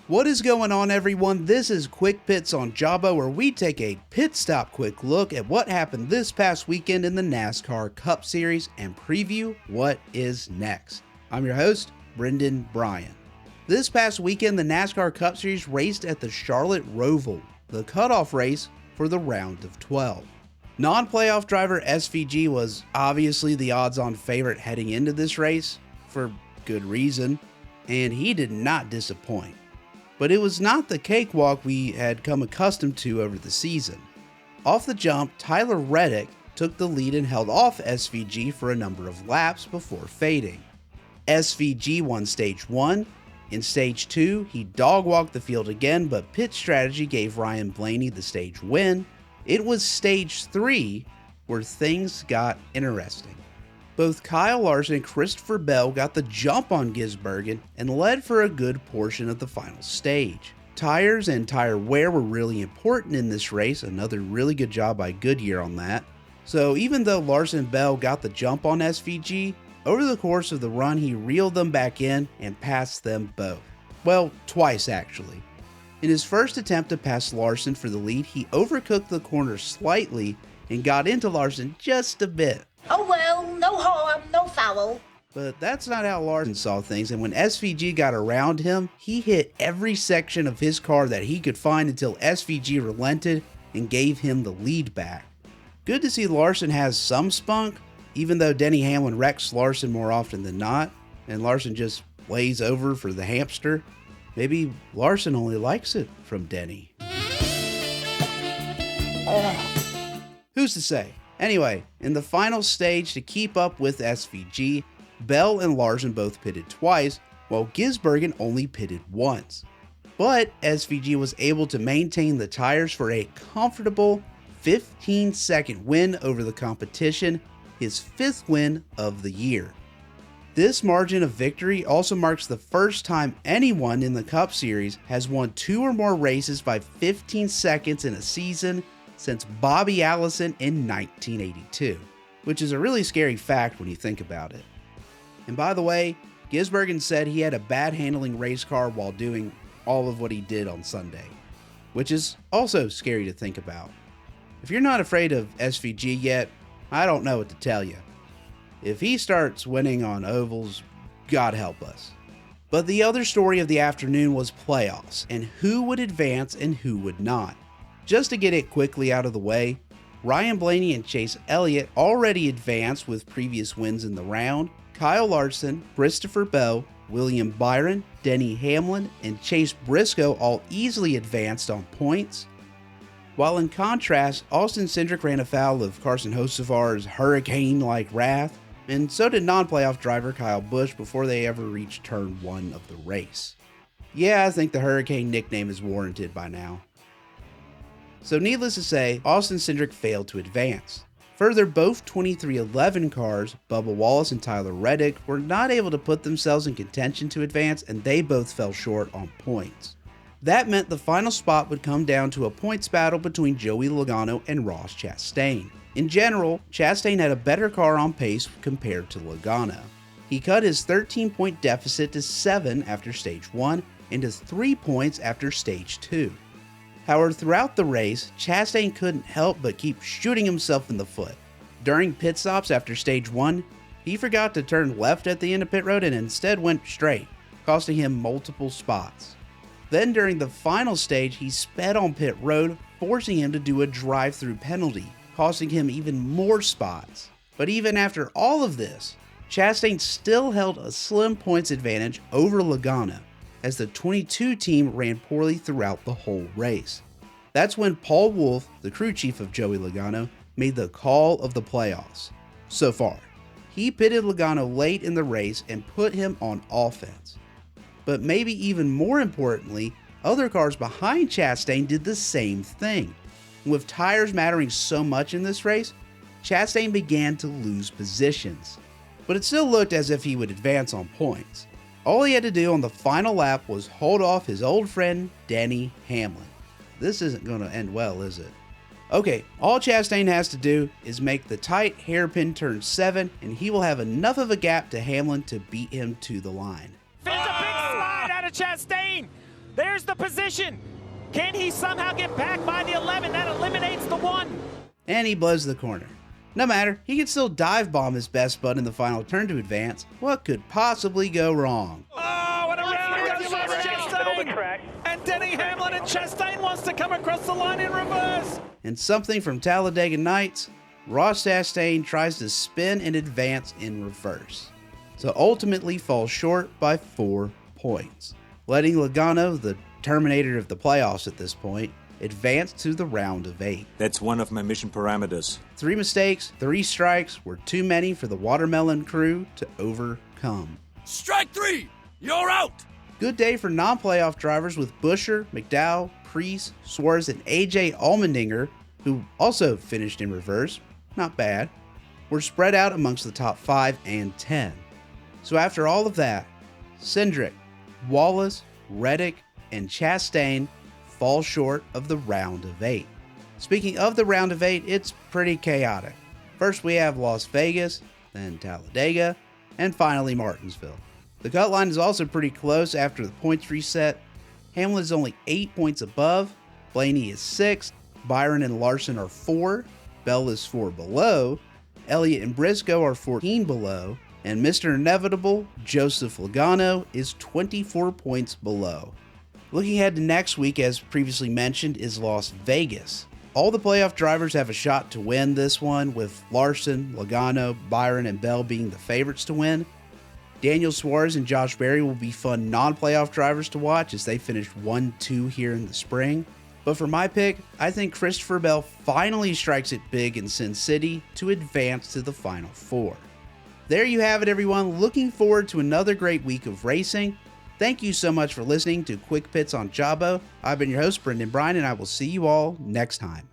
What is going on, everyone? This is Quick Pits on JABO, where we take a pit stop quick look at what happened this past weekend in the NASCAR Cup Series and preview what is next. I'm your host, Brendan Bryan. This past weekend, the NASCAR Cup Series raced at the Charlotte ROVAL, the cutoff race for the round of 12. Non-playoff driver SVG was obviously the odds-on favorite heading into this race, for good reason, and he did not disappoint. But it was not the cakewalk we had come accustomed to over the season. Off the jump, Tyler Reddick took the lead and held off SVG for a number of laps before fading. SVG won Stage 1. In Stage 2, he dog-walked the field again, but pit strategy gave Ryan Blaney the stage win. It was Stage 3 where things got interesting. Both Kyle Larson and Christopher Bell got the jump on Gisbergen and led for a good portion of the final stage. Tires and tire wear were really important in this race, another really good job by Goodyear on that. So even though Larson and Bell got the jump on SVG, over the course of the run he reeled them back in and passed them both. Well, twice actually. In his first attempt to pass Larson for the lead, he overcooked the corner slightly and got into Larson just a bit. Oh well, no harm, no foul. But that's not how Larson saw things, and when SVG got around him, he hit every section of his car that he could find until SVG relented and gave him the lead back. Good to see Larson has some spunk, even though Denny Hamlin wrecks Larson more often than not, and Larson just lays over for the hamster. Maybe Larson only likes it from Denny. Who's to say? Anyway, in the final stage to keep up with SVG, Bell and Larson both pitted twice, while Gisbergen only pitted once. But SVG was able to maintain the tires for a comfortable 15-second win over the competition, his 5th win of the year. This margin of victory also marks the first time anyone in the Cup Series has won 2 or more races by 15 seconds in a season since Bobby Allison in 1982, which is a really scary fact when you think about it. And by the way, Gisbergen said he had a bad handling race car while doing all of what he did on Sunday, which is also scary to think about. If you're not afraid of SVG yet, I don't know what to tell you. If he starts winning on ovals, God help us. But the other story of the afternoon was playoffs, and who would advance and who would not. Just to get it quickly out of the way, Ryan Blaney and Chase Elliott already advanced with previous wins in the round. Kyle Larson, Christopher Bell, William Byron, Denny Hamlin, and Chase Briscoe all easily advanced on points. While in contrast, Austin Cindric ran afoul of Carson Hocevar's hurricane-like wrath, and so did non-playoff driver Kyle Busch before they ever reached turn 1 of the race. Yeah, I think the Hurricane nickname is warranted by now. So needless to say, Austin Cindric failed to advance. Further, both 2311 cars, Bubba Wallace and Tyler Reddick, were not able to put themselves in contention to advance, and they both fell short on points. That meant the final spot would come down to a points battle between Joey Logano and Ross Chastain. In general, Chastain had a better car on pace compared to Logano. He cut his 13-point deficit to 7 after Stage 1 and to 3 points after Stage 2. However, throughout the race, Chastain couldn't help but keep shooting himself in the foot. During pit stops after Stage 1, he forgot to turn left at the end of pit road and instead went straight, costing him multiple spots. Then during the final stage, he sped on pit road, forcing him to do a drive-through penalty, costing him even more spots. But even after all of this, Chastain still held a slim points advantage over Logano, as the 22 team ran poorly throughout the whole race. That's when Paul Wolfe, the crew chief of Joey Logano, made the call of the playoffs. So far, he pitted Logano late in the race and put him on offense. But maybe even more importantly, other cars behind Chastain did the same thing. With tires mattering so much in this race, Chastain began to lose positions. But it still looked as if he would advance on points. All he had to do on the final lap was hold off his old friend Denny Hamlin. This isn't going to end well, is it? Okay, all Chastain has to do is make the tight hairpin turn 7, and he will have enough of a gap to Hamlin to beat him to the line. There's a big slide out of Chastain. There's the position. Can he somehow get back by the 11? That eliminates the 1. And he blows the corner. No matter, he can still dive bomb his best bud in the final turn to advance. What could possibly go wrong? Oh, and around goes Ross Chastain! And Denny Hamlin, and Chastain wants to come across the line in reverse. And something from Talladega Nights, Ross Chastain tries to spin and advance in reverse, so ultimately falls short by 4 points, letting Logano, the terminator of the playoffs at this point, advance to the round of 8. That's one of my mission parameters. 3 mistakes, 3 strikes were too many for the Watermelon crew to overcome. Strike 3! You're out! Good day for non-playoff drivers with Buescher, McDowell, Preece, Suarez, and AJ Allmendinger, who also finished in reverse. Not bad. Were spread out amongst the top 5 and 10. So after all of that, Cindric, Wallace, Reddick, and Chastain fall short of the round of 8. Speaking of the round of 8, it's pretty chaotic. First we have Las Vegas, then Talladega, and finally Martinsville. The cut line is also pretty close after the points reset. Hamlin is only 8 points above, Blaney is 6, Byron and Larson are 4, Bell is 4 below, Elliott and Briscoe are 14 below, and Mr. Inevitable, Joseph Logano, is 24 points below. Looking ahead to next week, as previously mentioned, is Las Vegas. All the playoff drivers have a shot to win this one, with Larson, Logano, Byron, and Bell being the favorites to win. Daniel Suarez and Josh Berry will be fun non-playoff drivers to watch as they finished 1-2 here in the spring. But for my pick, I think Christopher Bell finally strikes it big in Sin City to advance to the Final 4. There you have it, everyone. Looking forward to another great week of racing. Thank you so much for listening to Quick Pits on JABO. I've been your host, Brendan Bryan, and I will see you all next time.